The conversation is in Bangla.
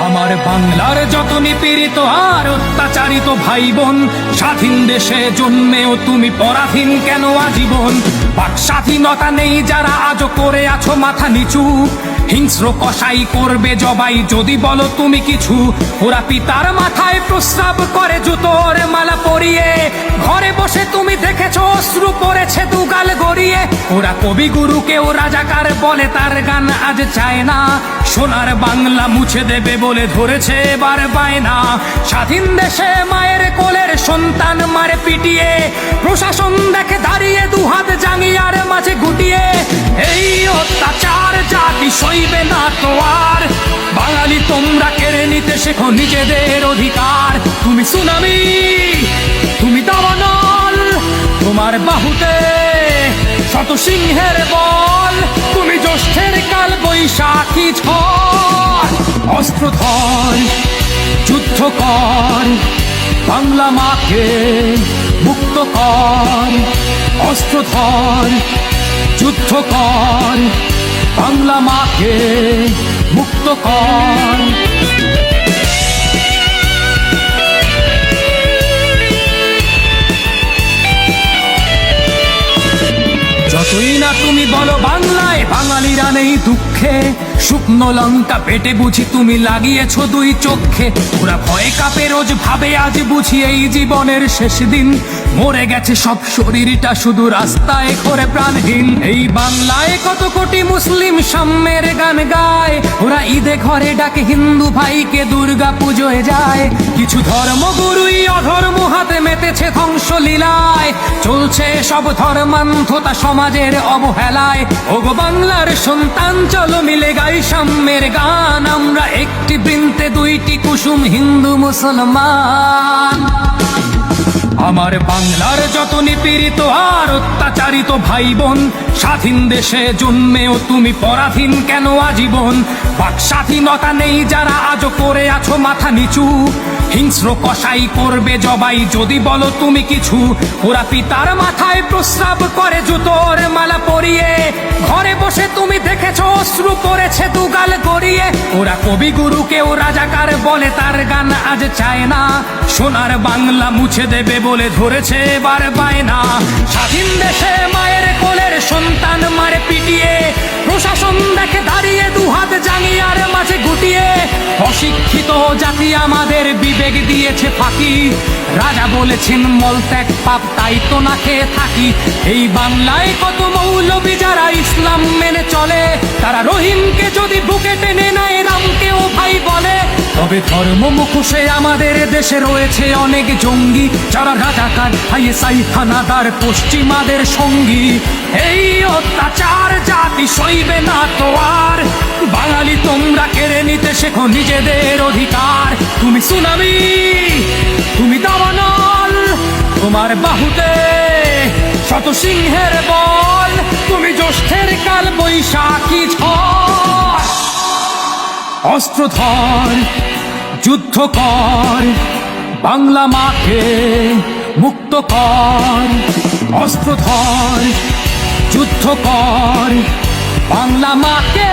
আমার বাংলার যত নিপীড়িত আর অত্যাচারিত ভাই বোন, স্বাধীন দেশে জন্মেও তুমি পরাধীন কেন আজীবন? বাক স্বাধীনতা নেই যারা আজও করে আছো মাথা নিচু, হিংস্র কসাই করবে জবাই যদি বলো তুমি কিছু। ওরা পিতার মাথায় প্রস্রাব করে জুতোর মালা পরিয়ে, ঘরে বসে তুমি দেখেছো অশ্রু পড়েছে দুগাল গড়িয়ে। ওরা কবিগুরুকেও রাজাকার বলে, তার গান আজ চায় না, সোনার বাংলা মুছে দেবে বলে ধরেছে এবার বায়না। স্বাধীন দেশে মায়ের কোলের সন্তান মারে পিটিয়ে, প্রশাসন দেখে দাঁড়িয়ে দুহাত জাঙ্গিয়ার মাঝে গুটিয়ে। এই অত্যাচার জাতি সইবে না তো আর, বাঙালি তোমরা কেড়ে নিতে শেখো নিজেদের অধিকার। তুমি সুনামি, তুমি দাবানল, তোমার বাহুতে শত সিংহের বল। তুমি জ্যৈষ্ঠের কাল বৈশাখী ঝড়, অস্ত্র ধর, যুদ্ধ কর, বাংলা মাকে মুক্ত কর। অস্ত্র ধর, যুদ্ধ কর, বাংলা মাকে মুক্ত কর। যতই না তুমি বলো বাংলায় বাঙালিরা নেই দুঃখে, শুকনো লঙ্কা পেটে বুঝি তুমি লাগিয়েছো দুই চোখে। ওরা ভয়ে কাঁপে রোজ ভাবে আজ বুঝি এই জীবনের শেষ দিন, মরে গেছে সব শরীরটা শুধু রাস্তায় করে প্রাণহীন। এই বাংলায় কত কোটি মুসলিম সাম্যের গান গায়, ওরা ঈদে ঘরে ডাকে হিন্দু ভাইকে দুর্গা পুজোয় যায়। কিছু ধর্মগুরুই অধর্ম হাতে মেতেছে ধ্বংস লীলায়, চলছে সব ধর্মান্ধতা সমাজের অবহেলায়। ওগো বাংলার সন্তান চলো মিলে গাই সাম্যের গান, আমরা একটি বৃন্তে দুইটি কুসুম হিন্দু মুসলমান। আমার বাংলার যত নিপীড়িত আর অত্যাচারিত ভাই বোন, স্বাধীন দেশে জন্মেও তুমি পরাধীন কেন আজীবন? বাক স্বাধীনতা নেই যারা আজও করে আছো মাথা নিচু, হিংস্র কসাই করবে জবাই যদি বলো তুমি কিছু। ওরা পিতার মাথায় প্রস্রাব করে জুতোর মালা পরিয়ে, ঘরে বসে তুমি দেখেছো অশ্রু পড়েছে দুগাল গড়িয়ে। ওরা কবিগুরুকেও রাজাকার বলে, তার গান আজ চায় না, সোনার বাংলা মুছে দেবে বলে ধরেছে এবার বায়না। স্বাধীন দেশে মায়ের কোলের সন্তান মারে পিটিয়ে, প্রশাসন দেখে দাঁড়িয়ে দুহাত জাঙ্গিয়ার মাঝে গুটিয়ে। অশিক্ষিত জাতি আমাদের বিবেক দিয়েছে ফাঁকি, রাজা বলেছেন মলত্যাগ পাপ তাই তো না খেয়ে থাকি। এই বাংলায় কত মৌলবি যারা ইসলাম মেনে চলে, তারা রহিমকে যদি বুকে টেনে নেয় রামকেও ভাই বলে। তবে ধর্ম মুখোশে আমাদের দেশে রয়েছে অনেক জঙ্গি, যারা রাজাকার আইএসআই থানাদার পশ্চিমাদের সঙ্গী। এই অত্যাচার জাতি সইবে না তো আর, বাঙালি তোমরা কেড়ে নিতে শেখো নিজেদের অধিকার। তুমি সুনামি, তুমি দাবানল, তোমার বাহুতে শত সিংহের বল। তুমি জ্যৈষ্ঠের কাল বৈশাখী ঝড়, অস্ত্র ধর, যুদ্ধ কর, বাংলা মাকে মুক্ত কর। অস্ত্র ধর, যুদ্ধ কর, বাংলা মাকে